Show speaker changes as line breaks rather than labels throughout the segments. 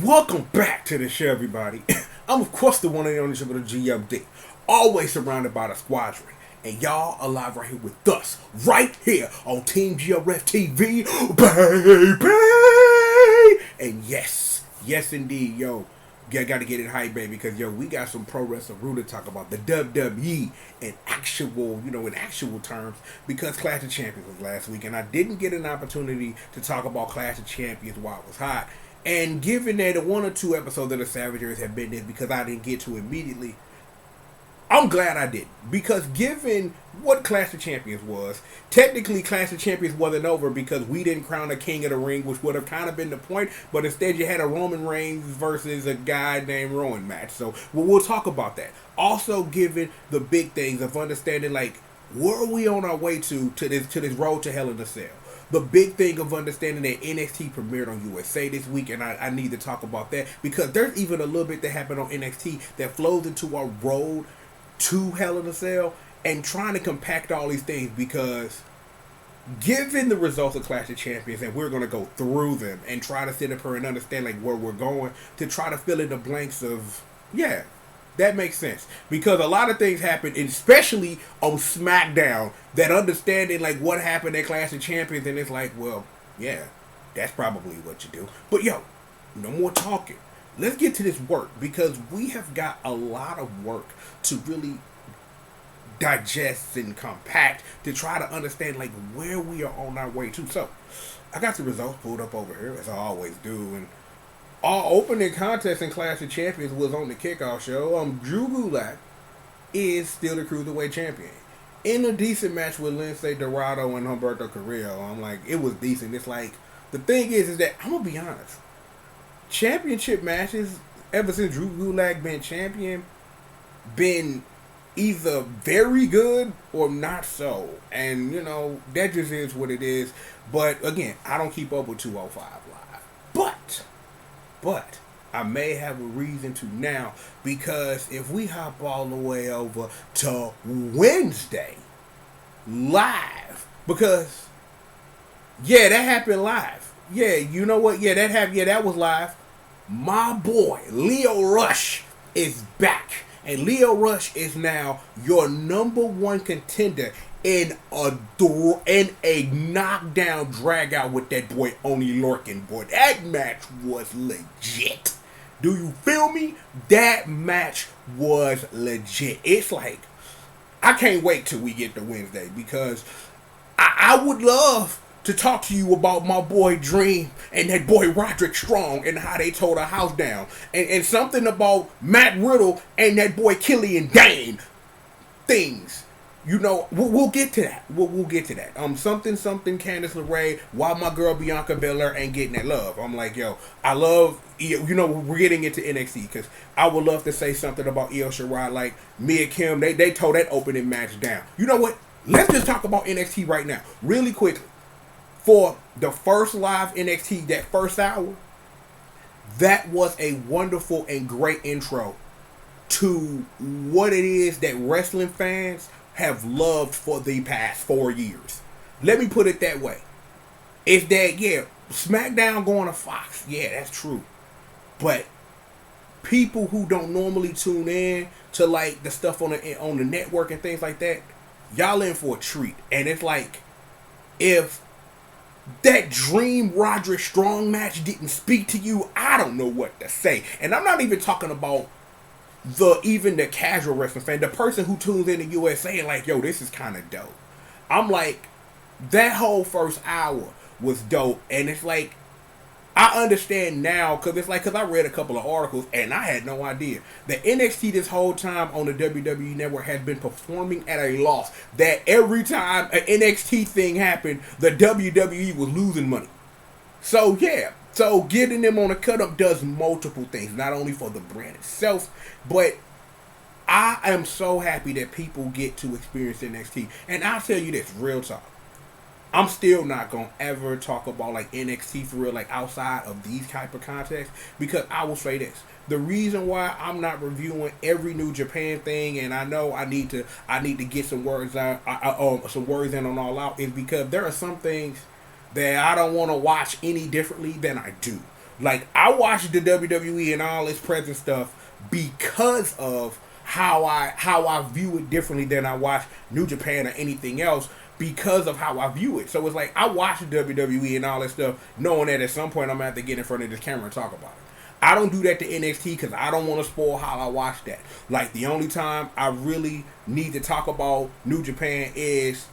Welcome back to the show, everybody. I'm, of course, the one and only of the G.O.D. Always surrounded by the squadron. And y'all are live right here with us, right here on Team GRF TV, baby! And yes indeed, yo. You got to get it hype, baby, because, yo, we got some pro wrestling rule to talk about. The WWE in actual terms, because Clash of Champions was last week, and I didn't get an opportunity to talk about Clash of Champions while it was hot. And given that one or two episodes of the Savageries have been this because I didn't get to immediately, I'm glad I didn't. Because given what Clash of Champions was, technically Clash of Champions wasn't over because we didn't crown a King of the Ring, which would have kind of been the point, but instead you had a Roman Reigns versus a guy named Rowan match. So we'll talk about that. Also given the big things of understanding, like, where are we on our way to this road to Hell in a Cell? The big thing of understanding that NXT premiered on USA this week, and I need to talk about that because there's even a little bit that happened on NXT that flows into our road to Hell in a Cell, and trying to compact all these things because given the results of Clash of Champions, and we're going to go through them and try to sit up here and understand like where we're going to try to fill in the blanks of, yeah, that makes sense. Because a lot of things happen, especially on SmackDown, that understanding like what happened at Clash of Champions, and it's like, well, yeah, that's probably what you do. But yo, no more talking. Let's get to this work because we have got a lot of work to really digest and compact to try to understand like where we are on our way to. So, I got the results pulled up over here as I always do, and our opening contest in Clash of Champions was on the kickoff show. Drew Gulak is still the Cruiserweight champion. In a decent match with Lince Dorado and Humberto Carrillo. I'm like, it was decent. It's like, the thing is that, I'm going to be honest. Championship matches, ever since Drew Gulak been champion, been either very good or not so. And, that just is what it is. But, again, I don't keep up with 205 Live. But I may have a reason to now, because if we hop all the way over to Wednesday live, because yeah, that happened live. Yeah, you know what? Yeah, that happened. Yeah, that was live. My boy Lio Rush is back, and Lio Rush is now your number one contender in a knockdown drag out with that boy Oni Lorcan. Boy, that match was legit. Do you feel me? That match was legit. It's like, I can't wait till we get to Wednesday because I would love to talk to you about my boy Dream and that boy Roderick Strong and how they tore the house down. And something about Matt Riddle and that boy Killian Dane. Things. We'll get to that. We'll get to that. Something Candice LeRae, while my girl Bianca Belair ain't getting that love. I'm like, yo, I love, we're getting into NXT because I would love to say something about Io Shirai, like Mia Kim. They tore that opening match down. You know what? Let's just talk about NXT right now, really quickly. For the first live NXT, that first hour, that was a wonderful and great intro to what it is that wrestling fans have loved for the past 4 years. Let me put it that way. It's that, yeah, SmackDown going to Fox. Yeah, that's true. But people who don't normally tune in to like the stuff on the network and things like that, y'all in for a treat. And it's like, if that Dream Roderick Strong match didn't speak to you, I don't know what to say. And I'm not even talking about even the casual wrestling fan, the person who tunes in the USA and like, yo, this is kind of dope. I'm like, that whole first hour was dope. And it's like, I understand now, because I read a couple of articles and I had no idea that NXT this whole time on the WWE network has been performing at a loss. That every time an NXT thing happened, the WWE was losing money. So yeah, so getting them on a cut up does multiple things, not only for the brand itself, but I am so happy that people get to experience NXT. And I'll tell you this, real talk. I'm still not going to ever talk about like NXT for real, like outside of these type of contexts, because I will say this. The reason why I'm not reviewing every New Japan thing, and I know I need to get some words out, some words in on All Out, is because there are some things that I don't want to watch any differently than I do. Like, I watched the WWE and all its present stuff because of how I view it differently than I watch New Japan or anything else, because of how I view it. So it's like I watch the WWE and all that stuff knowing that at some point I'm gonna have to get in front of this camera and talk about it. I don't do that to NXT because I don't want to spoil how I watch that. Like, the only time I really need to talk about New Japan is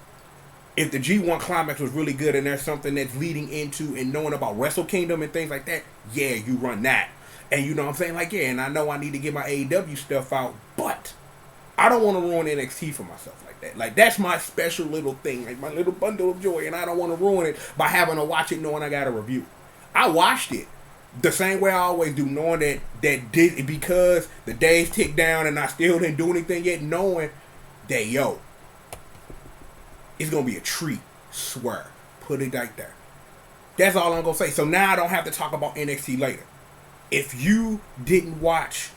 if the G1 Climax was really good and there's something that's leading into and knowing about Wrestle Kingdom and things like that. Yeah, you run that. And you know what I'm saying? Like, yeah, and I know I need to get my AEW stuff out, but I don't want to ruin NXT for myself like that. Like, that's my special little thing, like my little bundle of joy, and I don't want to ruin it by having to watch it knowing I got a review. I watched it the same way I always do, knowing that did because the days tick down and I still didn't do anything yet, knowing that, yo, it's gonna be a treat. Swear, put it right there. That's all I'm gonna say. So now I don't have to talk about NXT later. If you didn't watch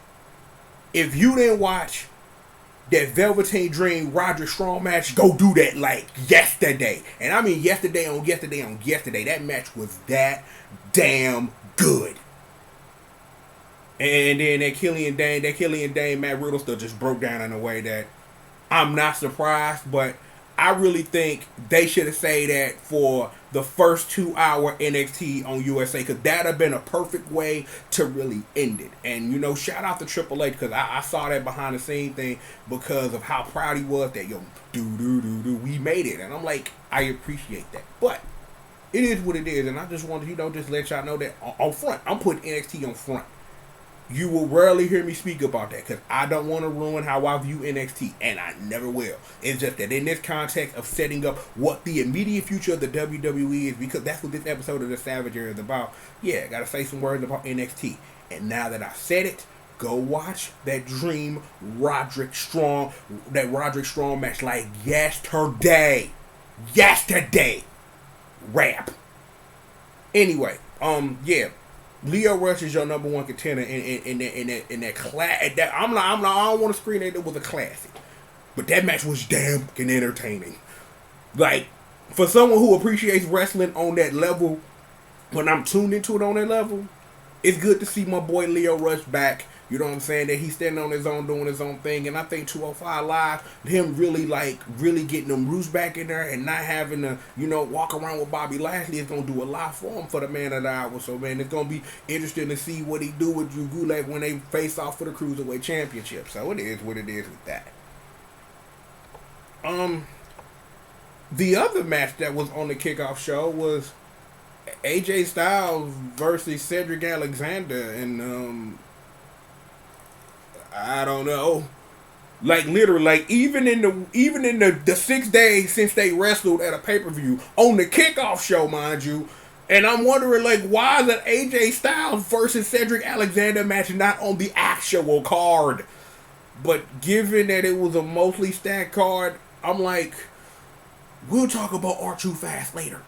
that Velveteen Dream Roderick Strong match, go do that like yesterday. And I mean yesterday. That match was that damn good. And then that Killian Dane, Matt Riddle stuff just broke down in a way that I'm not surprised, but I really think they should have saved that for the first 2 hour NXT on USA, because that would have been a perfect way to really end it. And, you know, shout out to Triple H, because I saw that behind the scene thing because of how proud he was that, yo, we made it. And I'm like, I appreciate that. But it is what it is, and I just wanted to, just let y'all know that on front. I'm putting NXT on front. You will rarely hear me speak about that because I don't want to ruin how I view NXT, and I never will. It's just that in this context of setting up what the immediate future of the WWE is, because that's what this episode of The Savager is about. Yeah, gotta say some words about NXT. And now that I said it, go watch that Roderick Strong match like yesterday. Rap. Anyway, yeah. Lio Rush is your number one contender in that class. I don't want to screen it. It was a classic, but that match was damn entertaining. Like, for someone who appreciates wrestling on that level, when I'm tuned into it on that level, it's good to see my boy Lio Rush back. You know what I'm saying? That he's standing on his own, doing his own thing. And I think 205 Live, him really getting them roots back in there and not having to, walk around with Bobby Lashley is going to do a lot for him for the man of the hour. So, man, it's going to be interesting to see what he do with Drew Gulak when they face off for the Cruiserweight Championship. So, it is what it is with that. The other match that was on the kickoff show was AJ Styles versus Cedric Alexander, and I don't know. Like, literally, like, even in the 6 days since they wrestled at a pay-per-view on the kickoff show, mind you, and I'm wondering, like, why is an AJ Styles versus Cedric Alexander match not on the actual card? But given that it was a mostly stacked card, I'm like, we'll talk about R2 Fast later,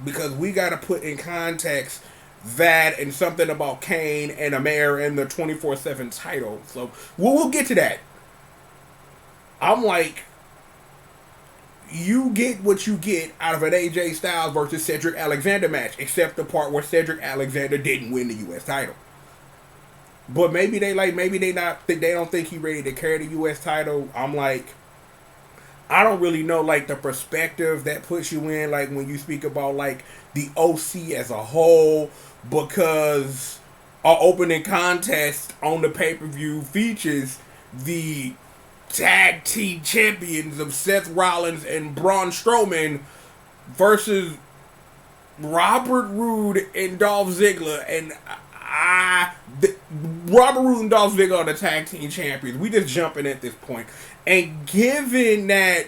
because we got to put in context that and something about Kane and Amir and the 24/7 title. So we'll get to that. I'm like, you get what you get out of an AJ Styles versus Cedric Alexander match, except the part where Cedric Alexander didn't win the U.S. title. But maybe they don't think he ready to carry the U.S. title. I'm like, I don't really know, like, the perspective that puts you in, like, when you speak about, like, the OC as a whole, because our opening contest on the pay-per-view features the tag team champions of Seth Rollins and Braun Strowman versus Robert Roode and Dolph Ziggler, and Robert Roode and Dolph Ziggler are the tag team champions. We just jumping at this point. And given that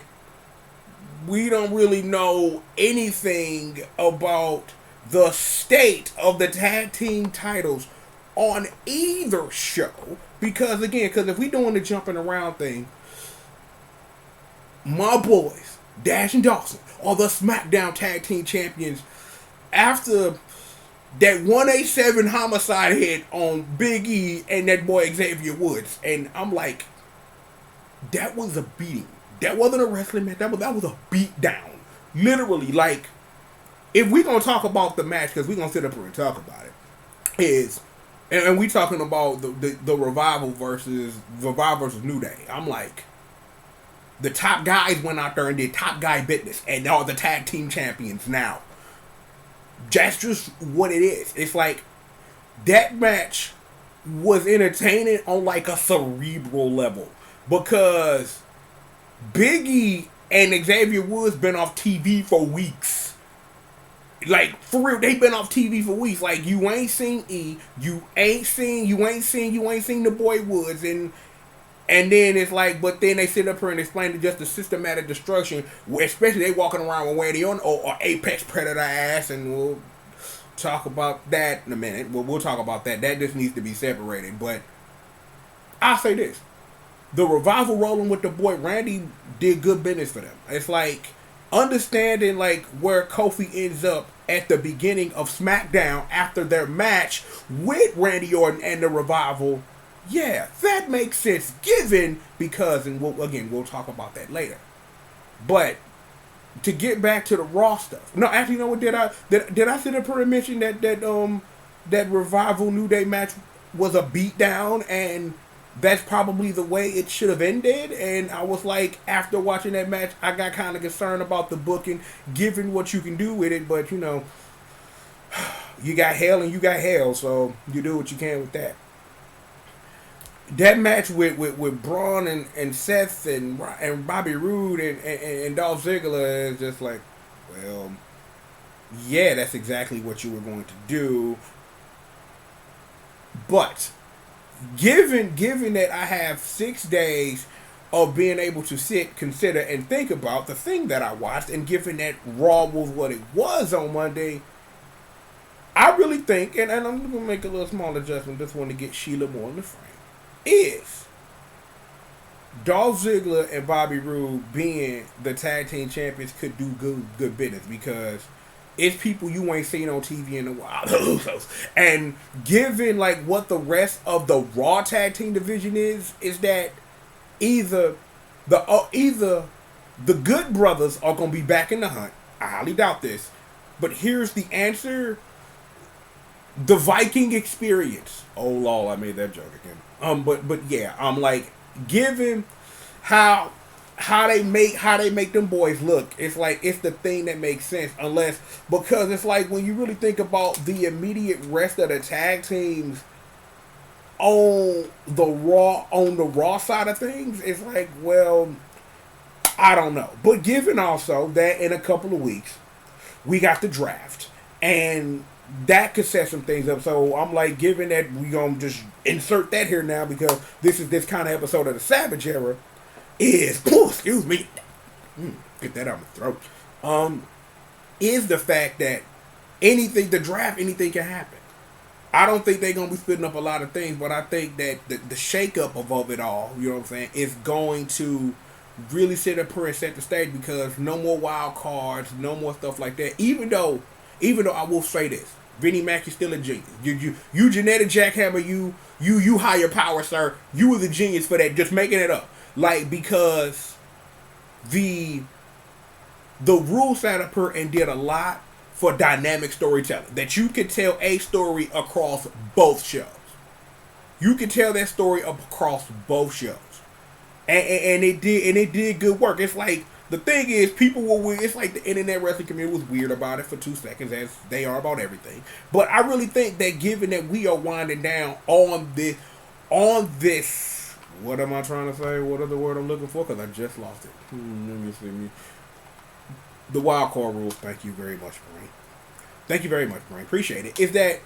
we don't really know anything about the state of the tag team titles on either show, because if we doing the jumping around thing, my boys, Dash and Dawson, are the SmackDown tag team champions after that 187 homicide hit on Big E and that boy Xavier Woods. And I'm like, that was a beating. That wasn't a wrestling match. That was a beat down. Literally, like, if we're going to talk about the match, because we're going to sit up here and talk about it, is, and we talking about the Revival versus New Day. I'm like, the top guys went out there and did top guy business, and are the tag team champions now. That's just what it is. It's like that match was entertaining on like a cerebral level because Biggie and Xavier Woods been off TV for weeks. Like for real, they been off TV for weeks. Like you ain't seen E, you ain't seen the boy Woods, and then it's like, but then they sit up here and explain to just the systematic destruction, especially they walking around with Randy on or Apex Predator ass, and we'll talk about that in a minute. We'll talk about that. That just needs to be separated. But I'll say this. The Revival rolling with the boy Randy did good business for them. It's like understanding like where Kofi ends up at the beginning of SmackDown after their match with Randy Orton and the Revival. Yeah, that makes sense given because, and we'll talk about that later. But to get back to the Raw stuff. No, actually, you know what? Did I sit up here and mention that Revival New Day match was a beatdown, and that's probably the way it should have ended? And I was like, after watching that match, I got kind of concerned about the booking, given what you can do with it. But you know, you got hell and you got hell, so you do what you can with that. That match with Braun and Seth and Bobby Roode and Dolph Ziggler is just like, well, yeah, that's exactly what you were going to do. But given that I have 6 days of being able to sit, consider, and think about the thing that I watched, and given that Raw was what it was on Monday, I really think, and I'm going to make a little small adjustment, just want to get Sheila more in the frame, is Dolph Ziggler and Bobby Roode being the tag team champions could do good business because it's people you ain't seen on TV in a while. And given like what the rest of the Raw tag team division is that either the Good Brothers are gonna be back in the hunt. I highly doubt this, but here's the answer: the Viking Experience. Oh lord, I made that joke again. But yeah, I'm like, given how they make them boys look, it's like it's the thing that makes sense. Unless because it's like when you really think about the immediate rest of the tag teams on the Raw side of things, it's like, well, I don't know. But given also that in a couple of weeks we got the draft and that could set some things up. So I'm like, given that we gonna just insert that here now because this is this kind of episode of the Savage Era is excuse me, get that out of my throat. Is the fact that the draft, anything can happen. I don't think they're gonna be splitting up a lot of things, but I think that the shakeup of it all, you know what I'm saying, is going to really sit up here and set the stage because no more wild cards, no more stuff like that. Even though I will say this, Vinnie Mac is still a genius. You genetic jackhammer, you higher power, sir. You were the genius for that. Just making it up, like because the rule sat up here and did a lot for dynamic storytelling. That you could tell a story across both shows. You could tell that story across both shows, and it did good work. It's like. The thing is, people were weird. It's like the internet wrestling community was weird about it for 2 seconds, as they are about everything. But I really think that given that we are winding down on this, what am I trying to say? What is the word I'm looking for? Because I just lost it. Let me see. The wild card rules. Thank you very much, Brain. Thank you very much, Brain. Appreciate it. Is that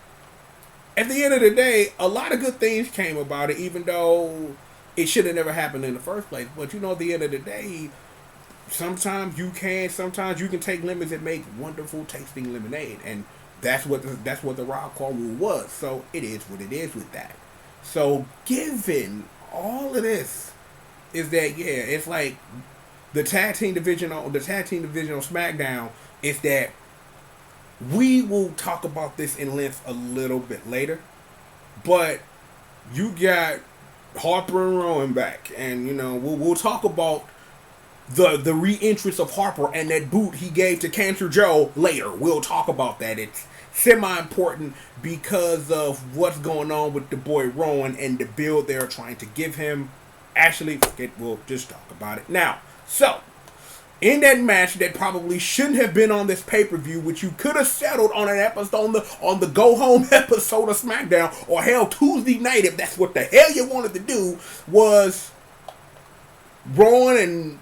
at the end of the day, a lot of good things came about it, even though it should have never happened in the first place. But you know, at the end of the day. Sometimes you can take lemons and make wonderful tasting lemonade, and that's what the wild card rule was. So it is what it is with that. So given all of this, is that yeah, it's like the tag team division on SmackDown is that we will talk about this in length a little bit later, but you got Harper and Rowan back, and you know we'll talk about. The re-entrance of Harper and that boot he gave to Cancer Joe later. We'll talk about that. semi-important because of what's going on with the boy Rowan and the build they're trying to give him. Actually, we'll just talk about it now. So, in that match that probably shouldn't have been on this pay-per-view, which you could have settled on an episode on the go home episode of SmackDown, or hell, Tuesday night, if that's what the hell you wanted to do, was Rowan and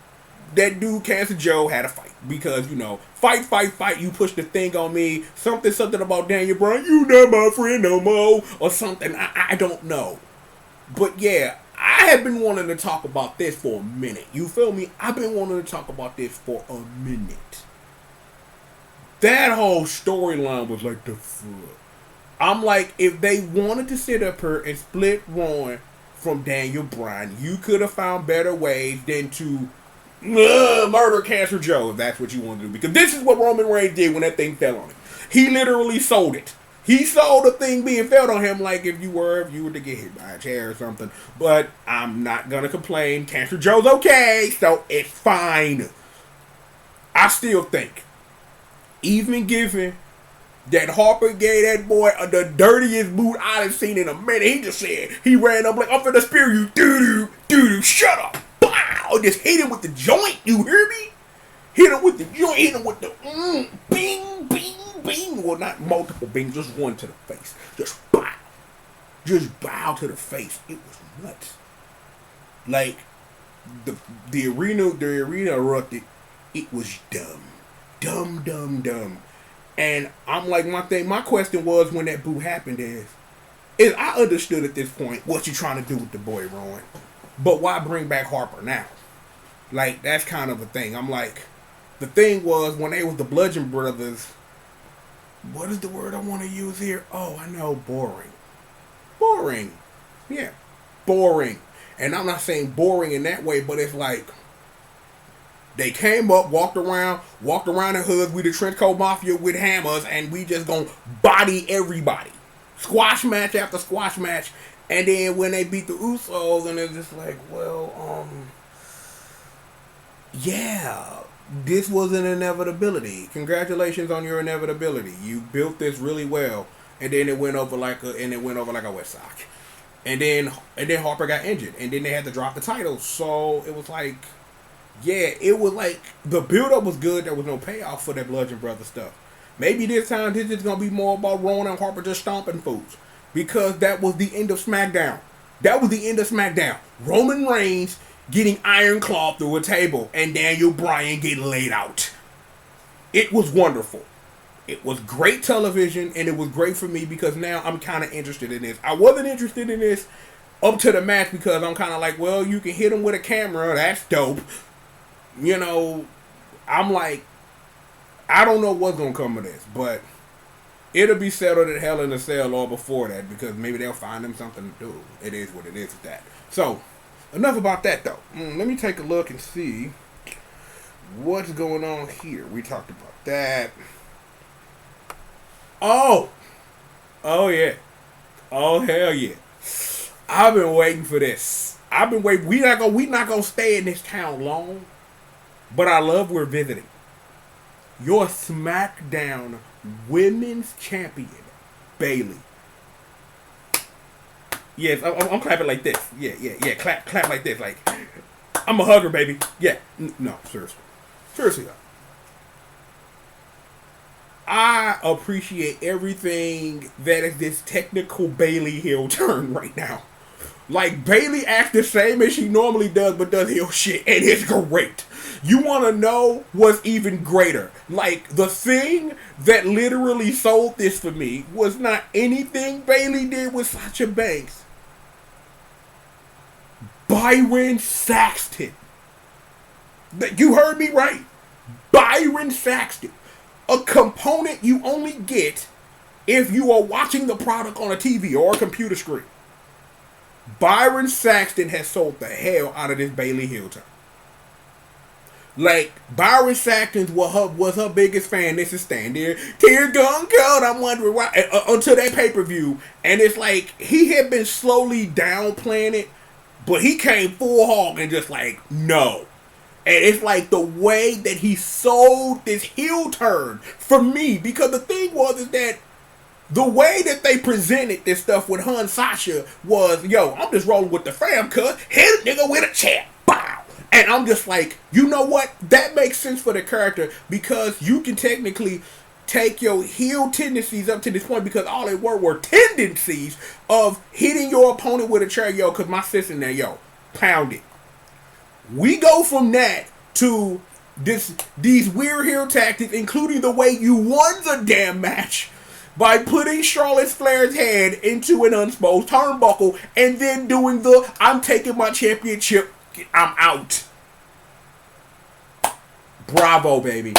that dude Cancer Joe had a fight. Because, fight, you push the thing on me, something about Daniel Bryan, you not my friend no more, or something, I don't know. But yeah, I have been wanting to talk about this for a minute. You feel me? I've been wanting to talk about this for a minute. That whole storyline was like the fuck. I'm like, if they wanted to sit up here and split Rowan from Daniel Bryan, you could have found better ways than to murder Cancer Joe, if that's what you want to do. Because this is what Roman Reigns did when that thing fell on him. He literally sold it. He saw the thing being felt on him like if you were to get hit by a chair or something. But I'm not going to complain. Cancer Joe's okay, so it's fine. I still think, even given that Harper gave that boy the dirtiest boot I've seen in a minute. He just said, he ran up like, I'm finna spear you. Doo-doo, shut up. Bow. Just hit him with the joint, you hear me? Hit him with the joint, hit him with the bing, bing. Bing, well, not multiple bings, just one to the face. Just bow. Just bow to the face. It was nuts. Like, the arena erupted. It was dumb. Dumb. And I'm like, my question was when that boo happened is I understood at this point what you're trying to do with the boy Rowan. But why bring back Harper now? Like, that's kind of a thing. I'm like, the thing was when they was the Bludgeon Brothers. What is the word I want to use here? Oh, I know, boring. Boring. Yeah, boring. And I'm not saying boring in that way, but it's like they came up, walked around in hoods with the trench coat mafia with hammers, and we just gonna body everybody. Squash match after squash match. And then when they beat the Usos, and it's just like, well, yeah. This was an inevitability. Congratulations on your inevitability. You built this really well, and then it went over like a wet sock. And then Harper got injured, and then they had to drop the title. So it was like, yeah, it was like the build-up was good. There was no payoff for that Bludgeon Brother stuff. Maybe this time this is gonna be more about Rowan and Harper just stomping fools, because that was the end of SmackDown. Roman Reigns getting iron clawed through a table, and Daniel Bryan getting laid out. It was wonderful. It was great television, and it was great for me because now I'm kind of interested in this. I wasn't interested in this up to the match because I'm kind of like, well, you can hit him with a camera. That's dope. I'm like, I don't know what's going to come of this, but it'll be settled at Hell in a Cell or before that because maybe they'll find them something to do. It is what it is with that. So, enough about that, though. Let me take a look and see what's going on here. We talked about that. Oh, yeah. Oh, hell yeah. I've been waiting for this. We not gonna stay in this town long, but I love we're visiting. Your SmackDown Women's Champion, Bayley. Yes, I'm clapping like this. Yeah. Clap like this. Like, I'm a hugger, baby. Yeah. No, seriously though. I appreciate everything that is this technical Bayley heel turn right now. Like, Bayley acts the same as she normally does, but does heel shit, and it's great. You want to know what's even greater? Like, the thing that literally sold this for me was not anything Bayley did with Sasha Banks. Byron Saxton. You heard me right. Byron Saxton. A component you only get if you are watching the product on a TV or a computer screen. Byron Saxton has sold the hell out of this Bayley heel turn. Like, Byron Saxton was her biggest fan. This is stand there. Tears gone cold. I'm wondering why. Until that pay-per-view. And it's like, he had been slowly downplaying it, but he came full hog and just like, no. And it's like the way that he sold this heel turn for me. Because the thing was is that The way that they presented this stuff with her and Sasha was, yo, I'm just rolling with the fam, cuz hit a nigga with a chair. Bow. And I'm just like, you know what? That makes sense for the character because you can technically take your heel tendencies up to this point because all they were tendencies of hitting your opponent with a chair, yo, because my sis in there, yo, pound it. We go from that to these weird heel tactics, including the way you won the damn match by putting Charlotte Flair's head into an unsupposed turnbuckle and then doing the I'm taking my championship, I'm out. Bravo, baby.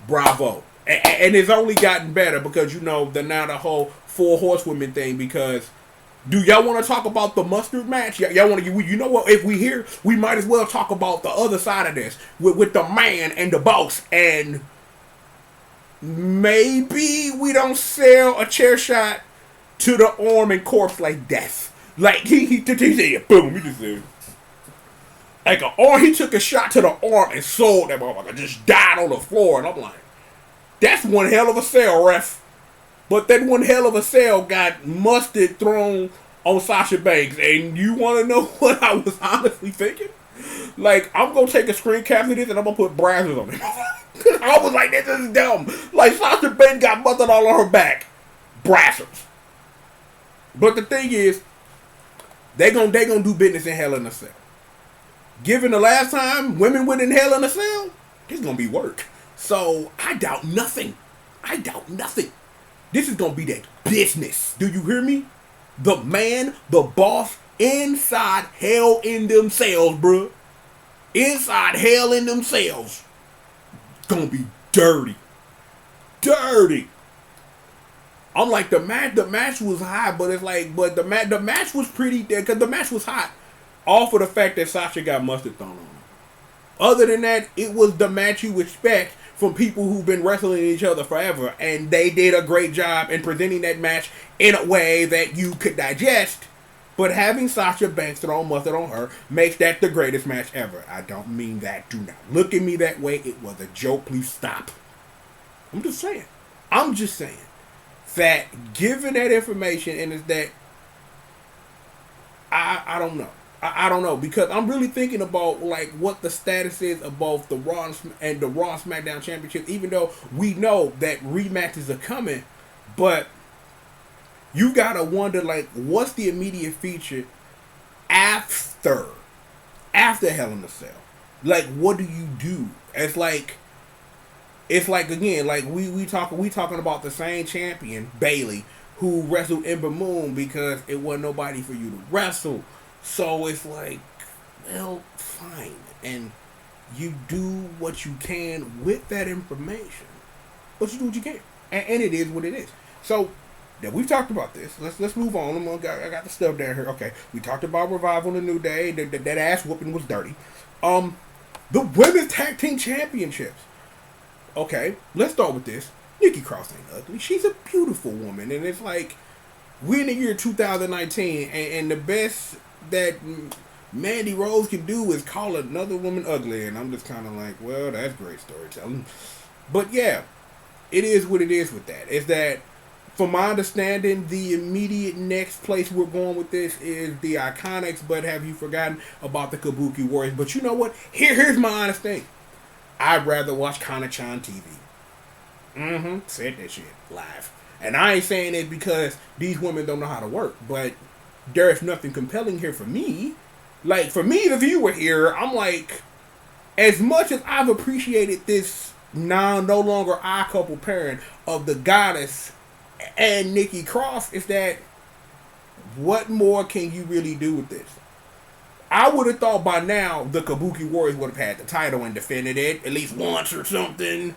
Bravo. And it's only gotten better because, you know, now the whole 4 horsewomen thing because do y'all want to talk about the mustard match? Y'all want to, you know what, if we here, we might as well talk about the other side of this with the man and the boss and maybe we don't sell a chair shot to the arm and corpse like death. Like he said, boom, he just said like an arm. He took a shot to the arm and sold that motherfucker. Just died on the floor, and I'm like, that's one hell of a sale, ref. But that one hell of a sale got mustard thrown on Sasha Banks, and you want to know what I was honestly thinking? Like, I'm gonna take a screen cap of this and I'm gonna put brazzers on it. I was like, this is dumb. Like, Sasha Banks got mustard all on her back. Brazzers. But the thing is, they gonna do business in Hell in a Cell. Given the last time women went in Hell in a Cell, it's gonna be work. So I doubt nothing. I doubt nothing. This is gonna be that business. Do you hear me? The man, the boss, inside Hell in themselves, bruh. Inside Hell in themselves. Gonna be dirty. Dirty. I'm like, the match was hot, but it's like, but the match was pretty dead because the match was hot. All for the fact that Sasha got mustard thrown on her. Other than that, it was the match you expect from people who've been wrestling each other forever, and they did a great job in presenting that match in a way that you could digest. But having Sasha Banks throw mustard on her makes that the greatest match ever. I don't mean that. Do not look at me that way. It was a joke. Please stop. I'm just saying. That given that information, and it's that I don't know. I don't know because I'm really thinking about like what the status is of both the Raw and the Raw SmackDown Championships. Even though we know that rematches are coming, but you gotta wonder like what's the immediate feature after Hell in a Cell? Like what do you do? It's like again like we talking about the same champion Bayley who wrestled Ember Moon because it wasn't nobody for you to wrestle. So it's like, well, fine. And you do what you can with that information. But you do what you can. And it is what it is. So, yeah, we've talked about this. Let's move on. I got the stuff down here. Okay, we talked about Revival and the New Day. That ass whooping was dirty. The Women's Tag Team Championships. Okay, let's start with this. Nikki Cross ain't ugly. She's a beautiful woman. And it's like, we're in the year 2019. And the best that Mandy Rose can do is call another woman ugly, and I'm just kind of like, well, that's great storytelling. But yeah, it is what it is with that. Is that, from my understanding, the immediate next place we're going with this is the Iconics, but have you forgotten about the Kabuki Warriors? But you know what? Here's my honest thing. I'd rather watch Kana-chan TV. Said that shit live. And I ain't saying it because these women don't know how to work, but there's nothing compelling here for me. Like, for me, the viewer here, I'm like, as much as I've appreciated this now no longer odd couple pairing of the Goddess and Nikki Cross, is that what more can you really do with this? I would have thought by now the Kabuki Warriors would have had the title and defended it at least once or something.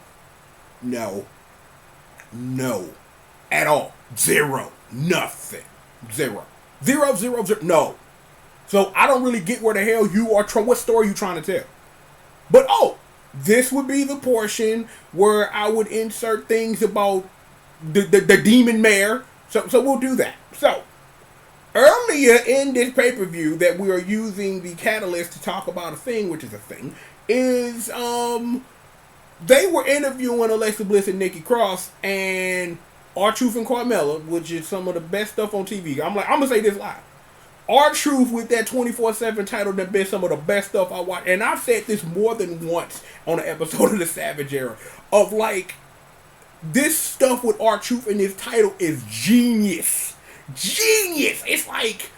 No. At all. Zero. Nothing. Zero. No. So I don't really get where the hell you are. What story you trying to tell? But this would be the portion where I would insert things about the demon mare. So we'll do that. So earlier in this pay-per-view that we are using the catalyst to talk about a thing, which is a thing, is they were interviewing Alexa Bliss and Nikki Cross, and R-Truth and Carmella, which is some of the best stuff on TV. I'm gonna say this live. R-Truth with that 24/7 title that been some of the best stuff I watched. And I've said this more than once on an episode of the Savage Era. Of like, this stuff with R-Truth and his title is genius. Genius! It's like,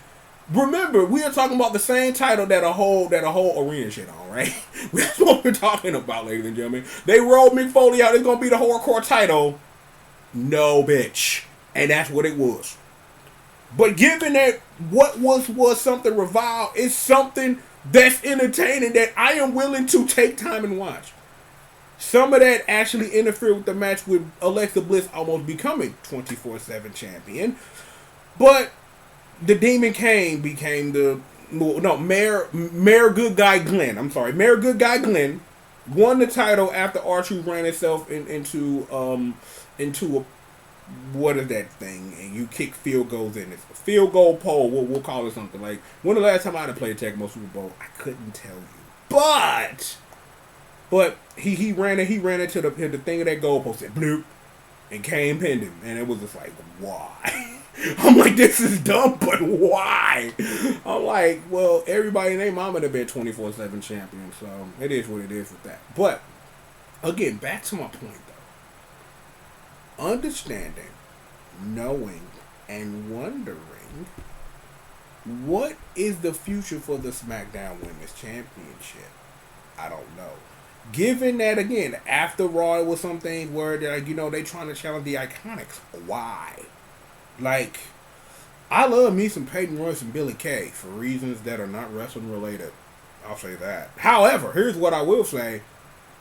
remember, we are talking about the same title that a whole arena shit on, right? That's what we're talking about, ladies and gentlemen. They rolled Mick Foley out, it's gonna be the hardcore title. No, bitch. And that's what it was. But given that what was something revived is something that's entertaining that I am willing to take time and watch. Some of that actually interfered with the match with Alexa Bliss almost becoming 24/7 champion. But the Demon Kane became Mayor Good Guy Glenn. I'm sorry. Mayor Good Guy Glenn won the title after R-Truth ran itself into a, what is that thing? And you kick field goals in. It's a field goal pole. We'll call it something. Like, when the last time I had played Tecmo Super Bowl, I couldn't tell you. But he ran into the thing of that goalpost and bloop, and Kane pinned him. And it was just like, why? I'm like, this is dumb, but why? I'm like, well, everybody and their mama have been 24/7 champion, so it is what it is with that. But again, back to my point though. Understanding, knowing, and wondering what is the future for the SmackDown Women's Championship. I don't know. Given that, again, after Raw, it was some things where they trying to challenge the Iconics. Why? Like, I love me some Peyton Royce and Billie Kay for reasons that are not wrestling related. I'll say that. However, here's what I will say.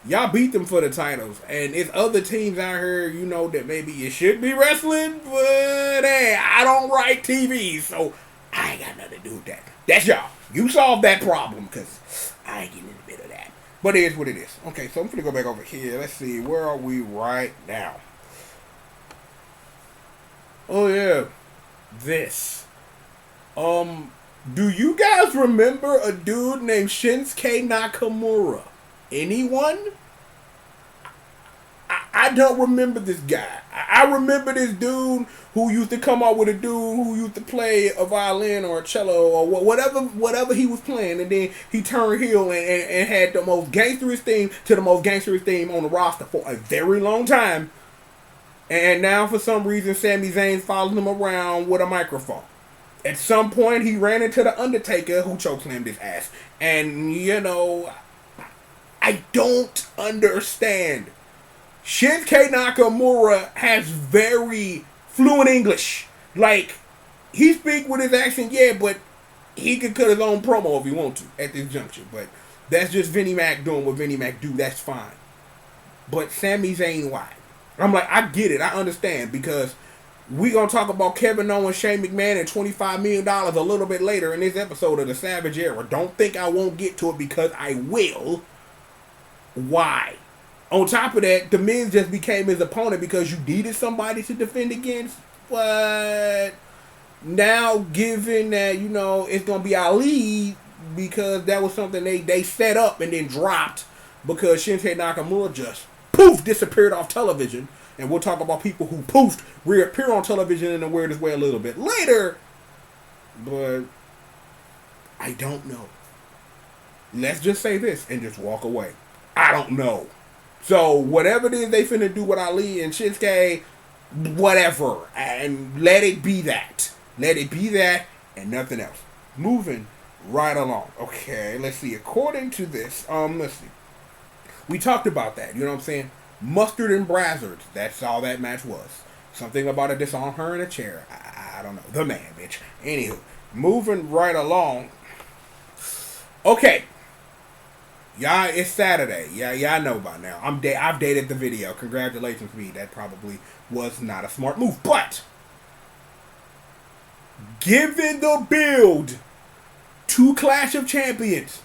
Y'all beat them for the titles. And it's other teams out here, that maybe you should be wrestling, but hey, I don't write TV, so I ain't got nothing to do with that. That's y'all. You solve that problem, because I ain't getting in the middle of that. But it is what it is. Okay, so I'm going to go back over here. Let's see. Where are we right now? Oh, yeah. This. Do you guys remember a dude named Shinsuke Nakamura? Anyone? I don't remember this guy. I remember this dude who used to come out with a dude who used to play a violin or a cello or whatever he was playing, and then he turned heel and had the most gangsterous theme to the most gangsterous theme on the roster for a very long time. And now for some reason Sami Zayn followed him around with a microphone. At some point he ran into the Undertaker, who chokeslammed his ass. And I don't understand. Shinsuke Nakamura has very fluent English. Like, he speaks with his accent, yeah, but he could cut his own promo if he wants to at this juncture. But that's just Vinnie Mac doing what Vinnie Mac do. That's fine. But Sami Zayn, why? I'm like, I get it. I understand. Because we going to talk about Kevin Owens, Shane McMahon, and $25 million a little bit later in this episode of the Savage Era. Don't think I won't get to it, because I will. Why? On top of that, The Miz just became his opponent because you needed somebody to defend against. But now, given that, it's going to be Ali, because that was something they set up and then dropped, because Shinsuke Nakamura just poof disappeared off television. And we'll talk about people who poofed reappear on television in the weirdest way a little bit later. But I don't know. Let's just say this and just walk away. I don't know. So, whatever it is they finna do with Ali and Shinsuke, whatever. And let it be that. Let it be that and nothing else. Moving right along. Okay, let's see. According to this, let's see. We talked about that, you know what I'm saying? Mustard and Brazzards. That's all that match was. Something about a disarm her in a chair. I don't know. The man, bitch. Anywho, moving right along. Okay. Y'all, it's Saturday. Yeah, y'all know by now. I've dated the video. Congratulations me. That probably was not a smart move. But, given the build to Clash of Champions,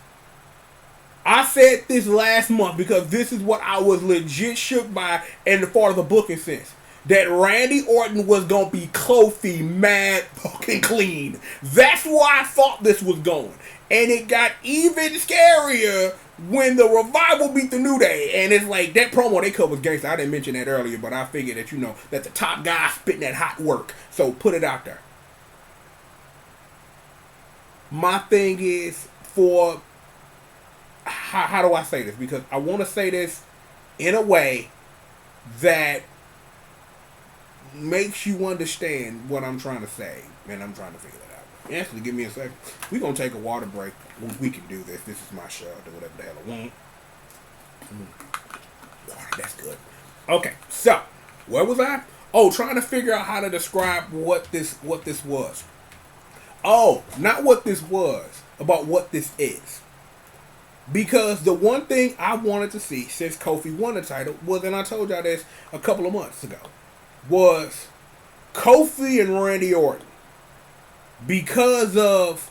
I said this last month because this is what I was legit shook by in the part of the booking sense. That Randy Orton was going to be Kofi mad fucking clean. That's why I thought this was going. And it got even scarier when the Revival beat the New Day, and it's like that promo they cut was gangster. I didn't mention that earlier, but I figured that that the top guy spitting that hot work, so put it out there. My thing is for how do I say this? Because I want to say this in a way that makes you understand what I'm trying to say, and I'm trying to figure that out. Anthony, give me a second. We're gonna take a water break. We can do this. This is my show. I'll do whatever the hell I want. Water, that's good. Okay, so where was I? Oh, trying to figure out how to describe what this was. Oh, not what this was, about what this is. Because the one thing I wanted to see since Kofi won the title was, and I told y'all this a couple of months ago, was Kofi and Randy Orton. Because of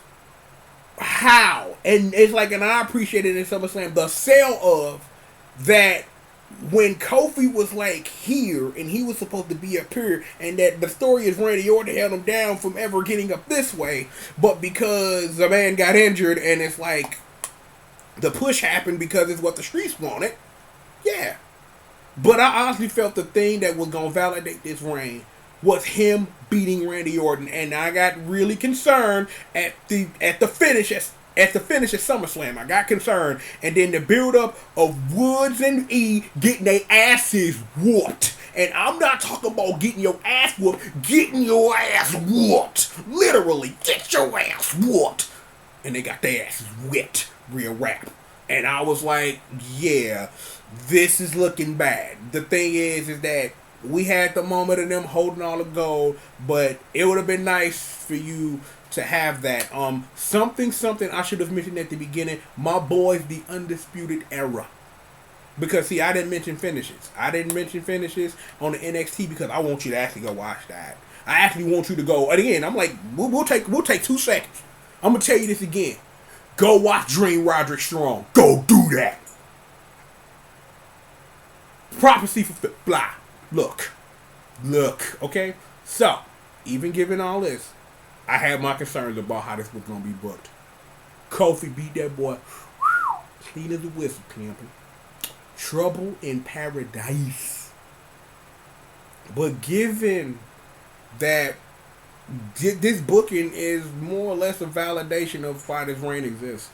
how, and it's like, and I appreciated in SummerSlam, the sell of that when Kofi was like here and he was supposed to be up here, and that the story is Randy Orton held him down from ever getting up this way, but because the man got injured and it's like the push happened because it's what the streets wanted. Yeah. But I honestly felt the thing that was going to validate this reign was him beating Randy Orton, and I got really concerned at the finish at SummerSlam. I got concerned, and then the build up of Woods and E getting their asses whooped. And I'm not talking about getting your ass whooped, getting your ass whooped. Literally, get your ass whooped. And they got their asses whipped, real rap. And I was like, yeah, this is looking bad. The thing is that we had the moment of them holding all the gold, but it would have been nice for you to have that. Something I should have mentioned at the beginning. My boys, the Undisputed Era. Because see, I didn't mention finishes. I didn't mention finishes on the NXT because I want you to actually go watch that. I actually want you to go. And again, I'm like, we'll take 2 seconds. I'm gonna tell you this again. Go watch Dream Roderick Strong. Go do that. Prophecy for blah. Look, okay? So, even given all this, I had my concerns about how this was going to be booked. Kofi beat that boy clean as a whistle, camping. Trouble in paradise. But given that this booking is more or less a validation of why this reign exists,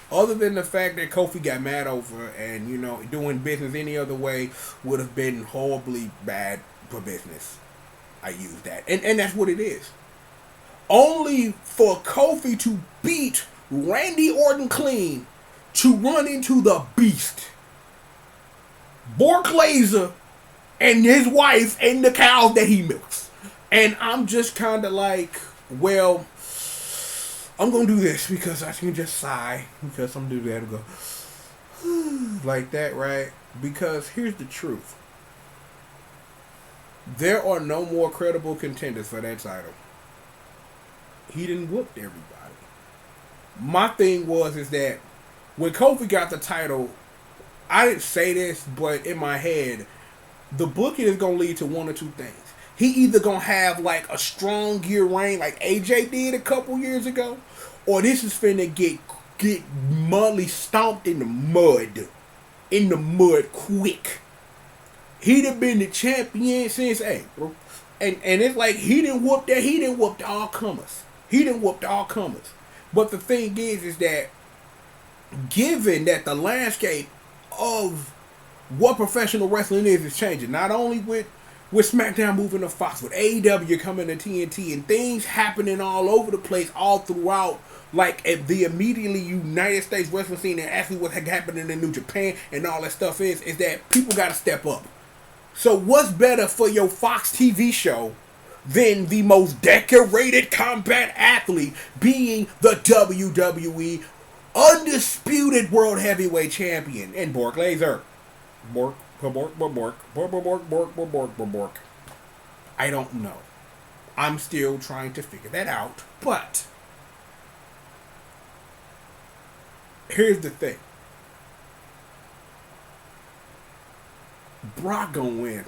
other than the fact that Kofi got mad over and, doing business any other way would have been horribly bad for business. I use that. And that's what it is. Only for Kofi to beat Randy Orton clean to run into the beast. Bork Laser and his wife and the cows that he milks. And I'm just kind of like, well, I'm going to do this because I can just sigh. Because I'm going to do that and go, like that, right? Because here's the truth. There are no more credible contenders for that title. He didn't whoop everybody. My thing is that when Kofi got the title, I didn't say this, but in my head, the booking is going to lead to one or two things. He either going to have like a strong year reign like AJ did a couple years ago, or this is finna get mudly stomped in the mud. In the mud quick. He'd have been the champion since April. And it's like he didn't whoop all comers. But the thing is that given that the landscape of what professional wrestling is changing, not only with SmackDown moving to Fox, with AEW coming to TNT, and things happening all over the place, all throughout, like at the immediately United States wrestling scene, and actually what had happened in New Japan and all that stuff is that people got to step up. So what's better for your Fox TV show than the most decorated combat athlete being the WWE Undisputed World Heavyweight Champion and Bork Laser? Bork. I don't know. I'm still trying to figure that out. But here's the thing. Brock gonna win.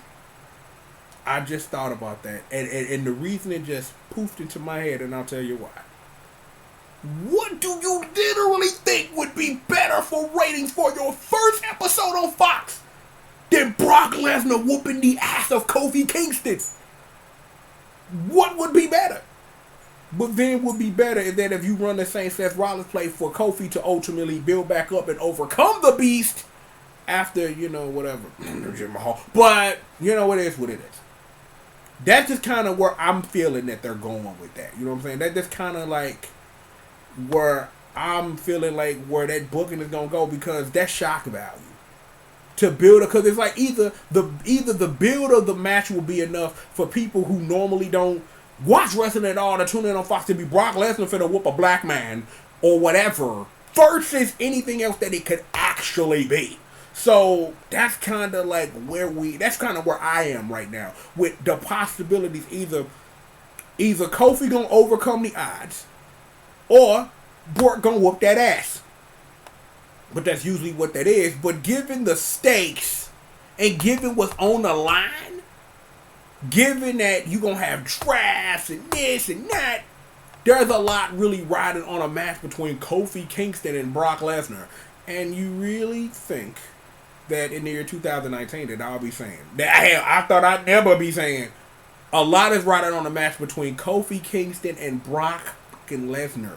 I just thought about that. And the reason it just poofed into my head, and I'll tell you why. What do you literally think would be better for ratings for your first episode on Fox than Brock Lesnar whooping the ass of Kofi Kingston? What would be better? But then would be better is that if you run the same Seth Rollins play for Kofi to ultimately build back up and overcome the Beast after, whatever. But, it is what it is. That's just kind of where I'm feeling that they're going with that. You know what I'm saying? That's just kind of like where I'm feeling like where that booking is going to go, because that's shock value. To build it, because it's like either the build of the match will be enough for people who normally don't watch wrestling at all to tune in on Fox to be Brock Lesnar finna whoop a black man or whatever, versus anything else that it could actually be. So that's kind of like that's kind of where I am right now with the possibilities. Either Kofi gonna overcome the odds, or Brock gonna whoop that ass. But that's usually what that is. But given the stakes and given what's on the line, given that you're going to have drafts and this and that, there's a lot really riding on a match between Kofi Kingston and Brock Lesnar. And you really think that in the year 2019 that I'll be saying, that I thought I'd never be saying, a lot is riding on a match between Kofi Kingston and Brock Lesnar.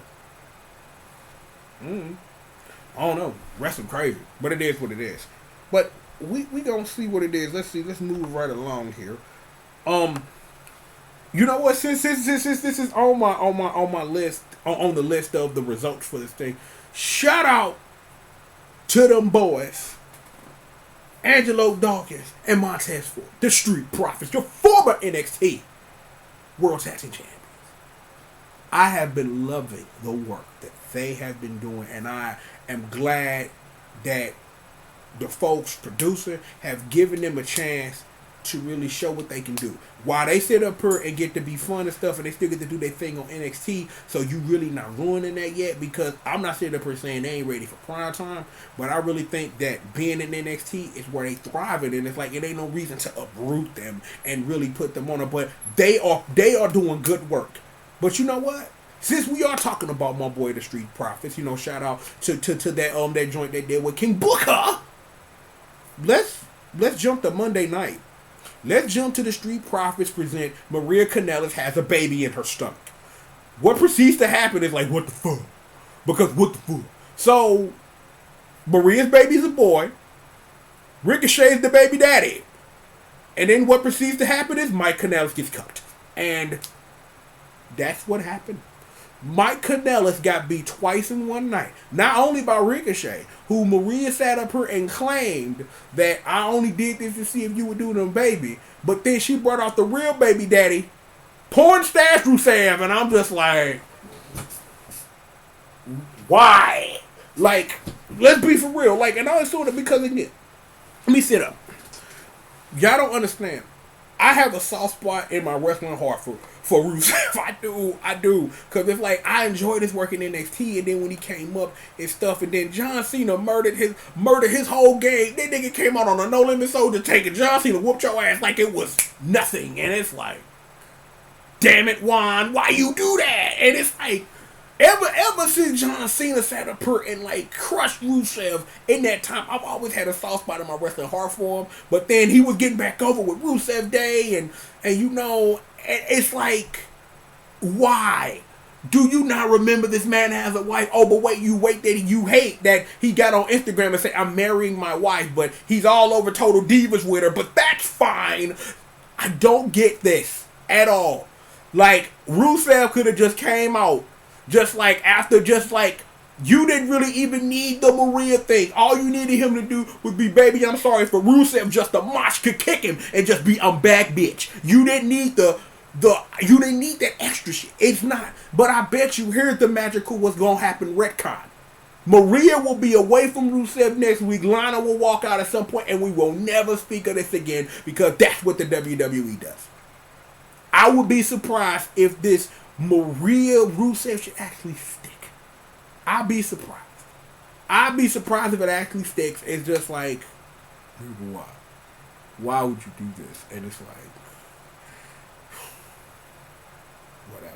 I don't know. Wrestling crazy. But it is what it is. But we gonna see what it is. Let's move right along here. You know what? Since this is on my list, on the list of the results for this thing, shout out to them boys, Angelo Dawkins and Montez Ford, the Street Profits, your former NXT World Tag Team Champions. I have been loving the work that they have been doing, and I am glad that the folks producer have given them a chance to really show what they can do. While they sit up here and get to be fun and stuff, and they still get to do their thing on NXT, so you really not ruining that yet, because I'm not sitting up here saying they ain't ready for prime time, but I really think that being in NXT is where they thriving, and it's like it ain't no reason to uproot them and really put them on it, but they are doing good work. But you know what? Since we are talking about my boy the Street Profits, shout out to that joint they did with King Booker. Let's jump to Monday night. Let's jump to the Street Profits present Maria Kanellis has a baby in her stomach. What proceeds to happen is like, what the fuck? Because what the fuck? So Maria's baby's a boy. Ricochet's the baby daddy. And then what proceeds to happen is Mike Kanellis gets cut. And that's what happened. Mike Kanellis got beat twice in one night. Not only by Ricochet, who Maria sat up here and claimed that I only did this to see if you would do them, baby. But then she brought out the real baby daddy, porn stash Rusev, and I'm just like, why? Like, let's be for real. Like, and I was doing it because again, let me sit up. Y'all don't understand. I have a soft spot in my wrestling heart for Rusev. I do. Because it's like, I enjoyed his work in NXT, and then when he came up and stuff, and then John Cena murdered his whole game. That nigga came out on a No Limit Soldier take it. John Cena whooped your ass like it was nothing. And it's like, damn it, Juan, why you do that? And it's like, ever since John Cena sat up here and like crushed Rusev in that time, I've always had a soft spot in my wrestling heart for him. But then he was getting back over with Rusev Day, and it's like, why? Do you not remember this man has a wife? Oh, but you hate that he got on Instagram and said, I'm marrying my wife, but he's all over Total Divas with her, but that's fine. I don't get this at all. Like, Rusev could have just came out you didn't really even need the Maria thing. All you needed him to do would be, baby, I'm sorry for Rusev, just the mosh could kick him and just be, I'm back, bitch. You didn't need you didn't need that extra shit. It's not. But I bet you, here's the magical what's gonna happen retcon. Maria will be away from Rusev next week. Lana will walk out at some point, and we will never speak of this again, because that's what the WWE does. I would be surprised if this Maria Rusev should actually stick. I'd be surprised. I'd be surprised if it actually sticks. It's just like, why? Why would you do this? And it's like, whatever.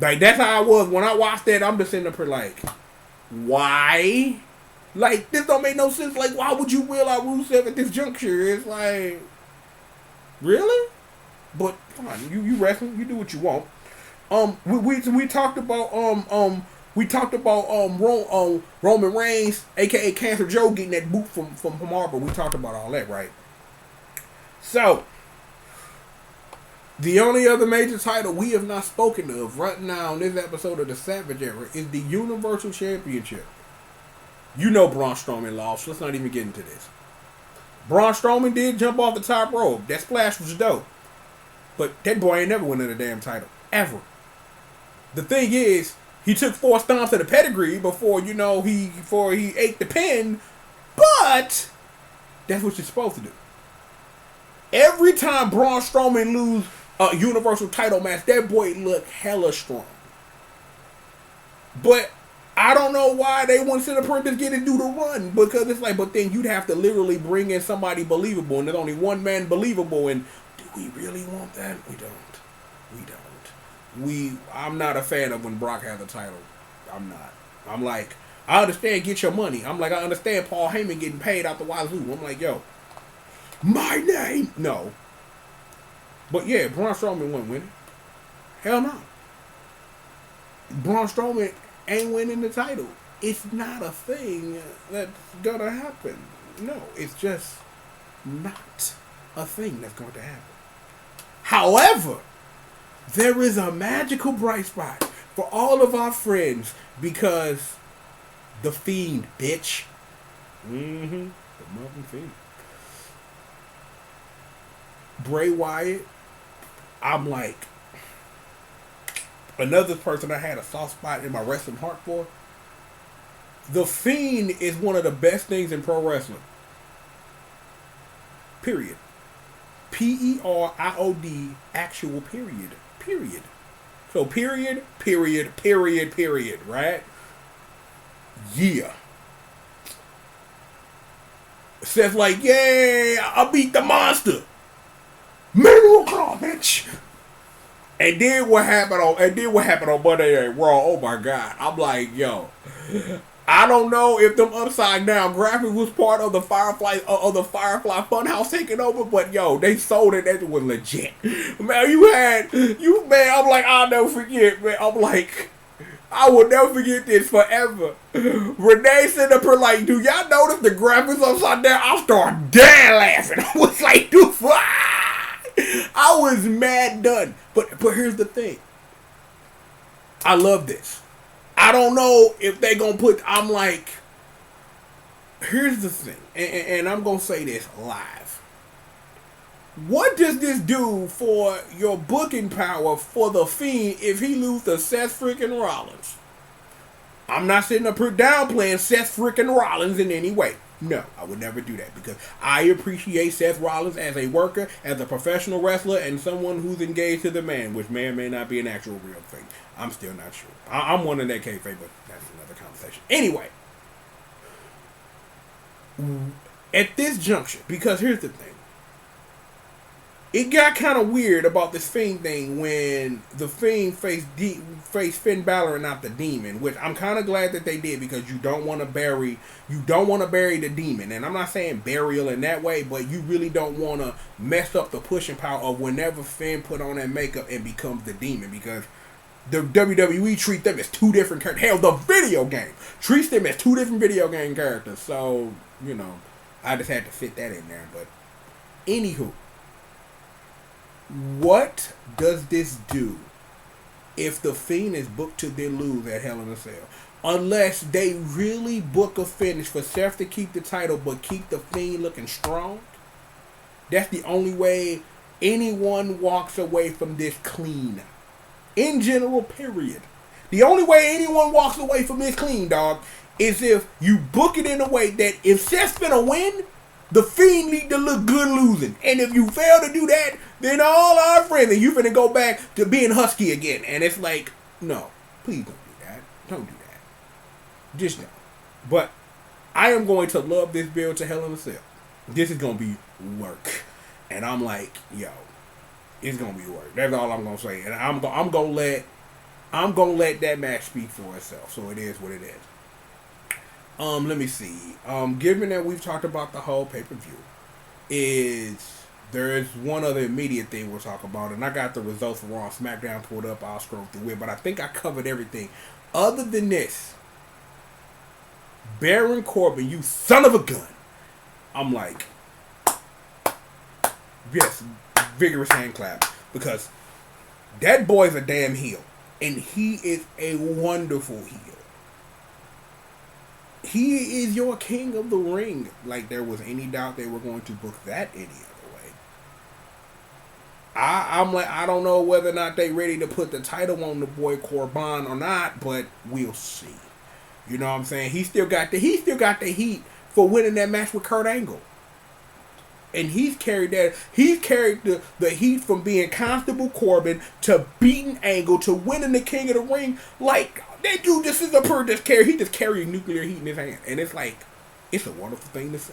Like, that's how I was when I watched that. I'm just sitting up here like, why? Like, this don't make no sense. Like, why would you wheel out Rusev at this juncture? It's like, really? But come on, you wrestling, you do what you want. We talked about Roman Reigns, aka Cancer Joe, getting that boot from Harper. We talked about all that, right? So the only other major title we have not spoken of right now in this episode of the Savage Era is the Universal Championship. You know Braun Strowman lost. Let's not even get into this. Braun Strowman did jump off the top rope. That splash was dope. But that boy ain't never winning a damn title. Ever. The thing is, he took 4 stomps of the pedigree before he ate the pin. But that's what you're supposed to do. Every time Braun Strowman lose a Universal title match, that boy look hella strong. But I don't know why they want to sit up here and just get to do the run. Because it's like, but then you'd have to literally bring in somebody believable. And there's only one man believable. And do we really want that? We don't. I'm not a fan of when Brock has a title. I'm not. I'm like, I understand get your money. I'm like, I understand Paul Heyman getting paid out the wazoo. I'm like, yo, my name. No. But yeah, Braun Strowman won't win. Hell no. Braun Strowman ain't winning the title. It's not a thing that's gonna happen. No, it's just not a thing that's going to happen. However, there is a magical bright spot for all of our friends because the Fiend, bitch. The motherfucking Fiend. Bray Wyatt, I'm like, another person I had a soft spot in my wrestling heart for. The Fiend is one of the best things in pro wrestling. Period. Period. Actual period. Period. So period, right? Yeah. Seth's like, yeah, I beat the monster. MANIACAL, bitch. And then what happened on Monday Night Raw? Oh my God. I'm like, yo. I don't know if them upside down graphics was part of the Firefly Funhouse taking over, but yo, they sold it. That was legit. Man, I'm like, I'll never forget, man. I'm like, I will never forget this forever. Renee sitting up here like, do y'all notice the graphics upside down? I started dead laughing. I was like, dude, I was mad done. But here's the thing. I love this. I don't know if they gonna put. I'm like, here's the thing, and I'm gonna say this live. What does this do for your booking power for the Fiend if he loses to Seth freaking Rollins? I'm not sitting up here downplaying Seth freaking Rollins in any way. No, I would never do that because I appreciate Seth Rollins as a worker, as a professional wrestler, and someone who's engaged to the man, which may or may not be an actual real thing. I'm still not sure. I'm one in that kayfabe, but that's another conversation. Anyway, at this juncture, because here's the thing. It got kind of weird about this Fiend thing when the Fiend faced Finn Balor and not the Demon, which I'm kind of glad that they did because you don't want to bury the Demon, and I'm not saying burial in that way, but you really don't want to mess up the pushing power of whenever Finn put on that makeup and becomes the Demon because the WWE treat them as two different characters. Hell, the video game treats them as two different video game characters. So I just had to fit that in there. But anywho. What does this do if the Fiend is booked to then lose at Hell in a Cell? Unless they really book a finish for Seth to keep the title but keep the Fiend looking strong. That's the only way anyone walks away from this clean. In general, period. The only way anyone walks away from this clean, dog, is if you book it in a way that if Seth's finna win, the Fiend need to look good losing. And if you fail to do that, then all our friends, and you finna go back to being husky again. And it's like, no, please don't do that. Don't do that. Just no. But I am going to love this build to Hell in a Cell. This is going to be work. And I'm like, yo, it's going to be work. That's all I'm going to say. And I'm going to let I'm gonna let that match speak for itself. So it is what it is. Let me see. Given that we've talked about the whole pay per view, is there is one other immediate thing we'll talk about, and I got the results for Raw and SmackDown pulled up. I'll scroll through it, but I think I covered everything. Other than this, Baron Corbin, you son of a gun. I'm like, yes, vigorous hand clap because that boy's a damn heel, and he is a wonderful heel. He is your king of the ring. Like there was any doubt they were going to book that any other way. I'm like, I don't know whether or not they ready to put the title on the boy Corbin or not, but we'll see. You know what I'm saying? He still got the heat for winning that match with Kurt Angle. And he's carried that. He's carried the heat from being Constable Corbin to beating Angle to winning the King of the Ring. Like that dude just is a person just carry. He just carrying nuclear heat in his hand, and it's like it's a wonderful thing to see.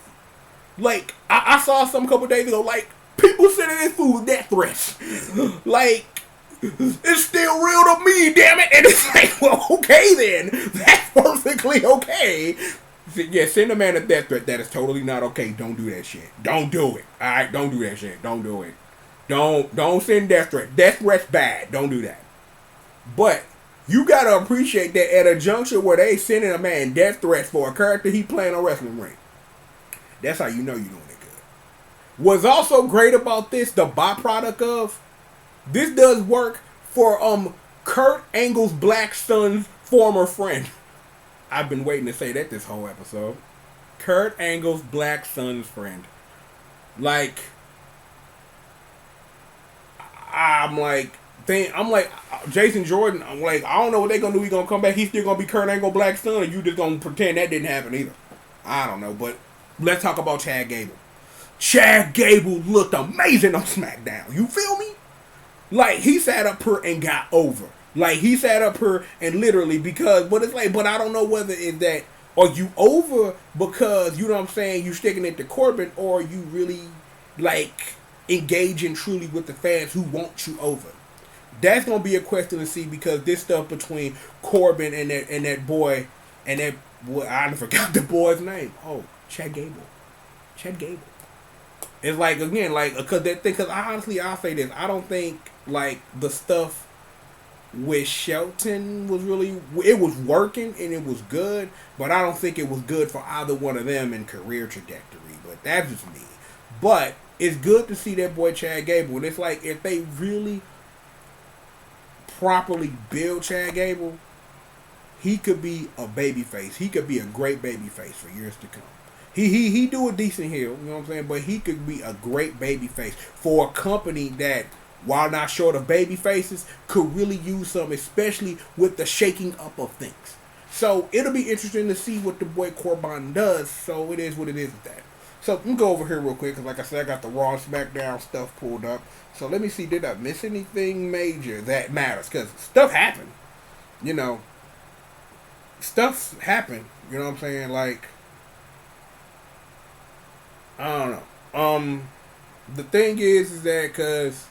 Like I saw some couple days ago. Like people sending this food death threats. Like it's still real to me, damn it. And it's like, well, okay then. That's perfectly okay. Yeah, send a man a death threat. That is totally not okay. Don't do that shit. Don't do it. Alright, don't do that shit. Don't do it. Don't send death threat. Death threat's bad. Don't do that. But you gotta appreciate that at a juncture where they sending a man death threats for a character he playing on wrestling ring. That's how you know you're doing it good. What's also great about this, the byproduct of this does work for Kurt Angle's black son's former friend. I've been waiting to say that this whole episode. Kurt Angle's black son's friend. Like, I'm like, Jason Jordan. I'm like, I don't know what they're gonna do. He gonna come back. He's still gonna be Kurt Angle's black son, or you just gonna pretend that didn't happen either. I don't know, but let's talk about Chad Gable. Chad Gable looked amazing on SmackDown. You feel me? Like, he sat up here and got over. Like, he sat up here and literally because, but it's like, but I don't know whether it's that, are you over because, you know what I'm saying, you sticking it to Corbin, or you really, like, engaging truly with the fans who want you over. That's going to be a question to see because this stuff between Corbin and that boy, I forgot the boy's name. Oh, Chad Gable. Chad Gable. It's like, again, like, because honestly, I'll say this. I don't think, like, the stuff with Shelton was really, it was working and it was good, but I don't think it was good for either one of them in career trajectory. But that's just me. But it's good to see that boy Chad Gable. And it's like, if they really properly build Chad Gable, he could be a babyface. He could be a great babyface for years to come. He do a decent heel, you know what I'm saying? But he could be a great babyface for a company that, while not short of baby faces, could really use some, especially with the shaking up of things. So it'll be interesting to see what the boy Corbin does. So it is what it is with that. So let me go over here real quick, because like I said, I got the Raw and SmackDown stuff pulled up. So let me see, did I miss anything major that matters? Because stuff happened. You know, stuff happened. You know what I'm saying? Like, I don't know. The thing is that because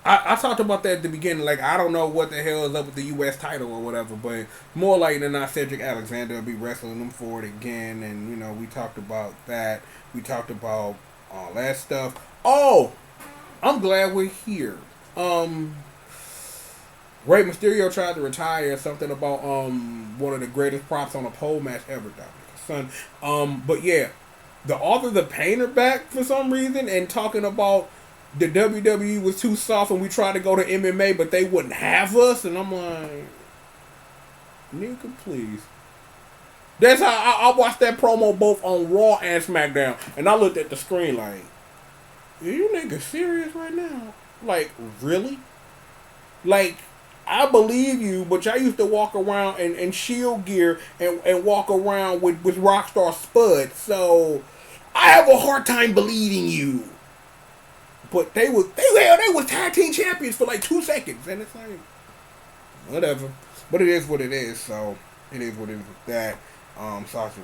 I talked about that at the beginning. Like, I don't know what the hell is up with the U.S. title or whatever, but more likely than not, Cedric Alexander will be wrestling them for it again. And, you know, we talked about that. We talked about all that stuff. Oh, I'm glad we're here. Rey Mysterio tried to retire. Something about one of the greatest props on a pole match ever, son. But yeah, the author, the painter, back for some reason and talking about the WWE was too soft and we tried to go to MMA, but they wouldn't have us. And I'm like, nigga, please. That's how I watched that promo both on Raw and SmackDown, and I looked at the screen like, are you niggas serious right now? Like, really? Like, I believe you, but y'all used to walk around in Shield gear and walk around with Rockstar Spud, so I have a hard time believing you. But they was tag team champions for like 2 seconds, and it's like, whatever. But it is what it is, so it is what it is with that. Sasha,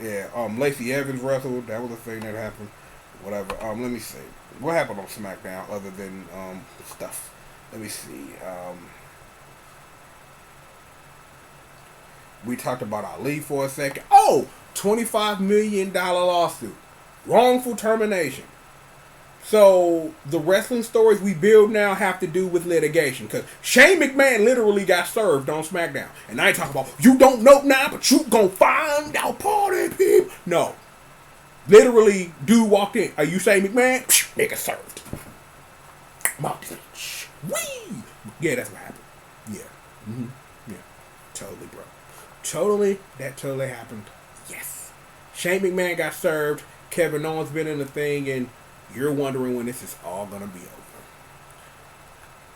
yeah. Lacey Evans wrestled. That was a thing that happened. Whatever. Let me see. What happened on SmackDown other than stuff? Let me see. We talked about Ali for a second. Oh, $25 million lawsuit. Wrongful termination. So the wrestling stories we build now have to do with litigation. Because Shane McMahon literally got served on SmackDown. And I ain't talking about, you don't know now, but you gonna find out, party people. No. Literally, dude walked in. Are you Shane McMahon? Nigga served. I'm out this bitch. Wee! Yeah, that's what happened. Yeah. Mm-hmm. Yeah. Totally, bro. That totally happened. Yes. Shane McMahon got served. Kevin Owens been in the thing, and you're wondering when this is all gonna be over.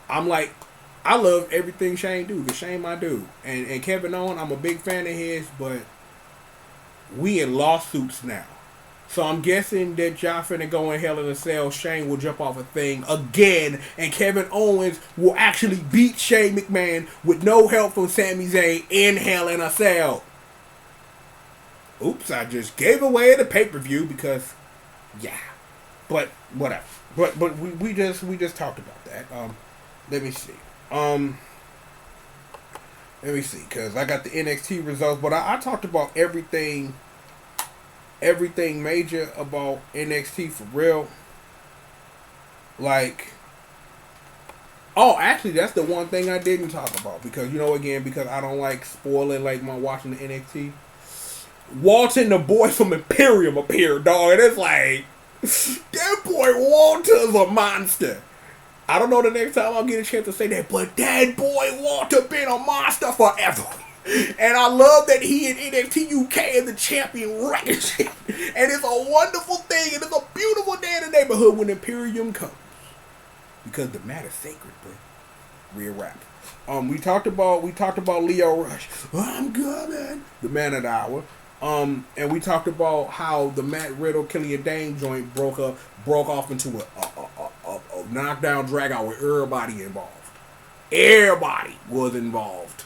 I'm like, I love everything Shane do, because Shane my dude. And Kevin Owens, I'm a big fan of his, but we in lawsuits now. So I'm guessing that y'all finna go in Hell in a Cell. Shane will jump off a thing again, and Kevin Owens will actually beat Shane McMahon with no help from Sami Zayn in Hell in a Cell. Oops, I just gave away the pay-per-view because, yeah. But whatever. But we just talked about that. Let me see. Let me see, because I got the NXT results, but I talked about everything major about NXT for real. Like, oh, actually, that's the one thing I didn't talk about, because, because I don't like spoiling, like, my watching the NXT. Walton, the boy from Imperium, appeared, dog, and it's like, that boy Walter's a monster. I don't know the next time I'll get a chance to say that, but that boy Walter been a monster forever. And I love that he in NXT UK is the champion record shit. And it's a wonderful thing, and it's a beautiful day in the neighborhood when Imperium comes. Because the matter's sacred, bro. Real rap. We talked about Leo Rush. I'm coming. The man of the hour. And we talked about how the Matt Riddle Killian Dane joint broke off into a knockdown drag out with everybody involved. Everybody was involved.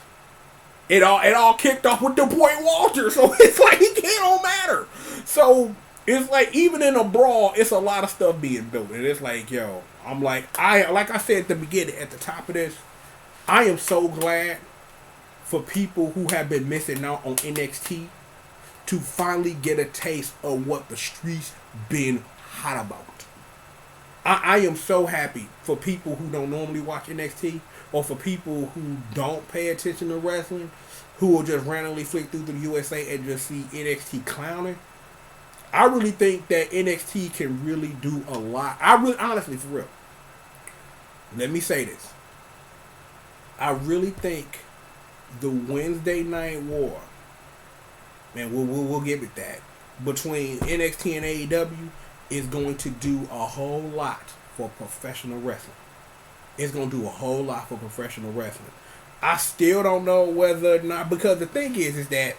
It all kicked off with the boy Walter, so it's like it don't matter. So it's like even in a brawl, it's a lot of stuff being built, and it's like, yo, I'm like I said at the beginning, at the top of this, I am so glad for people who have been missing out on NXT to finally get a taste of what the streets been hot about. I am so happy for people who don't normally watch NXT, or for people who don't pay attention to wrestling, who will just randomly flick through the USA and just see NXT clowning. I really think that NXT can really do a lot. Honestly, for real. Let me say this. I really think the Wednesday Night War, and we'll give it that, between NXT and AEW is going to do a whole lot for professional wrestling. It's going to do a whole lot for professional wrestling. I still don't know whether or not, because the thing is that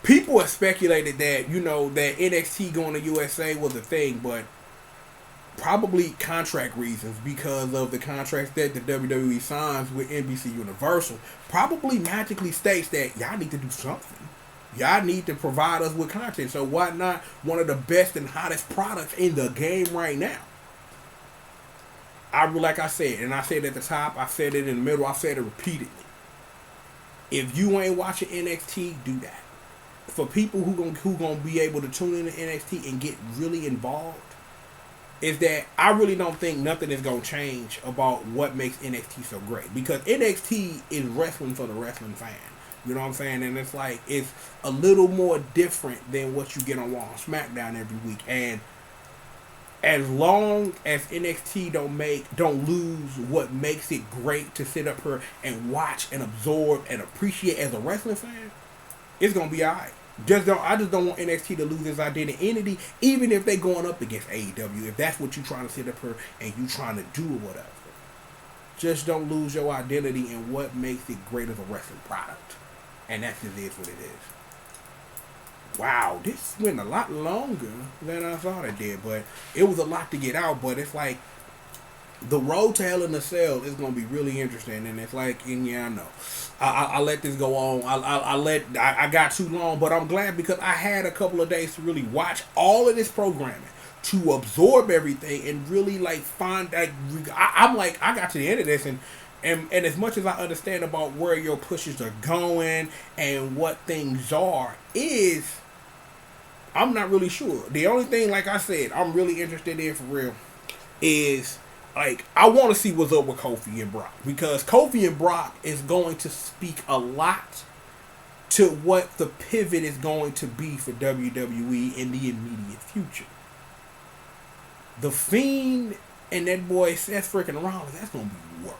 people have speculated that, that NXT going to USA was a thing, but probably contract reasons, because of the contracts that the WWE signs with NBC Universal, probably magically states that y'all need to do something. Y'all need to provide us with content. So why not one of the best and hottest products in the game right now? Like I said, and I said at the top, I said it in the middle, I said it repeatedly. If you ain't watching NXT, do that. For people who gonna be able to tune into NXT and get really involved, is that I really don't think nothing is gonna change about what makes NXT so great. Because NXT is wrestling for the wrestling fan. You know what I'm saying? And it's like, it's a little more different than what you get on Raw and SmackDown every week. And as long as NXT don't lose what makes it great to sit up here and watch and absorb and appreciate as a wrestling fan, it's gonna be alright. I just don't want NXT to lose its identity, even if they going up against AEW. If that's what you trying to sit up here and you trying to do or whatever, just don't lose your identity and what makes it great as a wrestling product. And that just is what it is. Wow, this went a lot longer than I thought it did, but it was a lot to get out. But it's like the road to Hell in a Cell is going to be really interesting, and it's like, and yeah, I know, I let this go on. I got too long, but I'm glad because I had a couple of days to really watch all of this programming, to absorb everything, and really like find that. I'm like, I got to the end of this, and And as much as I understand about where your pushes are going and what things are, is I'm not really sure. The only thing, like I said, I'm really interested in for real is like I want to see what's up with Kofi and Brock, because Kofi and Brock is going to speak a lot to what the pivot is going to be for WWE in the immediate future. The Fiend and that boy Seth freaking Rollins, that's gonna be work.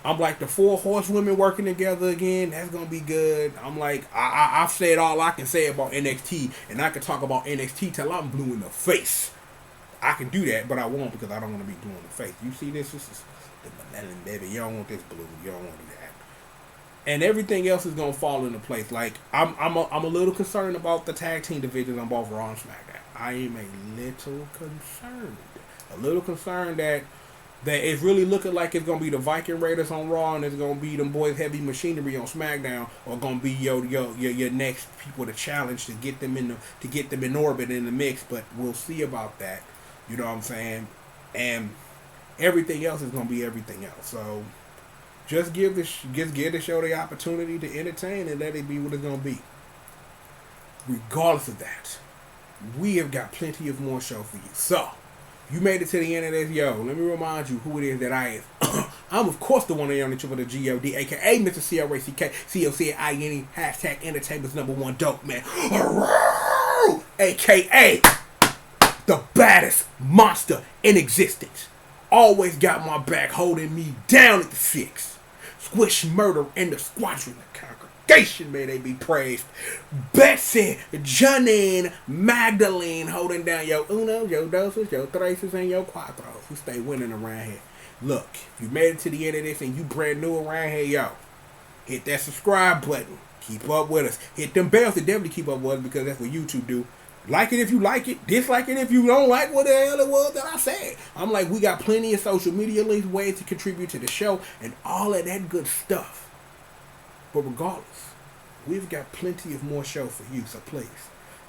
I'm like the four horsewomen working together again. That's gonna be good. I'm like I've said all I can say about NXT, and I can talk about NXT till I'm blue in the face. I can do that, but I won't, because I don't want to be blue in the face. You see this? This is the Millennium, baby. You don't want this blue. You don't want to do that. And everything else is gonna fall into place. Like I'm a little concerned about the tag team divisions on both Raw and SmackDown. I am a little concerned. A little concerned that it's really looking like it's gonna be the Viking Raiders on Raw, and it's gonna be them boys Heavy Machinery on SmackDown, or gonna be your next people to challenge to get them in orbit in the mix. But we'll see about that. You know what I'm saying? And everything else is gonna be everything else. So just give the show the opportunity to entertain, and let it be what it's gonna be. Regardless of that, we have got plenty of more show for you. So you made it to the end of this, yo. Let me remind you who it is that I am. I'm, of course, the one that on the triple, the G.O.D., a.k.a. Mr. C-R-A-C-K, C-O-C-I-N-E, hashtag entertainment's #1 dope, man. A.k.a. the baddest monster in existence. Always got my back, holding me down at the 6. Squish Murder and the Squadron, the congregation, may they be praised. Betsy, Janine, Magdalene, holding down your uno, your doses, your traces, and your cuatros. We stay winning around here. Look, if you made it to the end of this and you brand new around here, yo, hit that subscribe button. Keep up with us. Hit them bells to definitely keep up with us, because that's what YouTube do. Like it if you like it. Dislike it if you don't like what the hell it was that I said. I'm like, we got plenty of social media links, ways to contribute to the show, and all of that good stuff. But regardless, we've got plenty of more show for you. So please,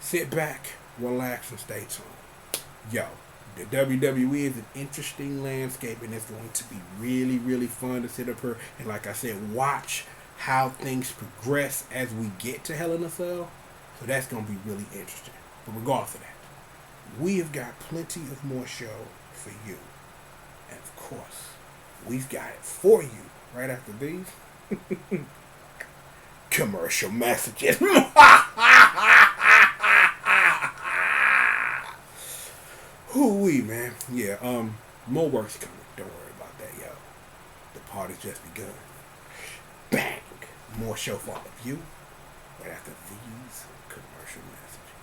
sit back, relax, and stay tuned. Yo, the WWE is an interesting landscape, and it's going to be really, really fun to sit up here and, like I said, watch how things progress as we get to Hell in a Cell. So that's going to be really interesting. But regardless of that, we have got plenty of more show for you. And of course, we've got it for you right after these commercial messages. Hoo-wee, man. Yeah, more work's coming. Don't worry about that, yo. The party's just begun. Bang! More show for all of you right after these commercial messages.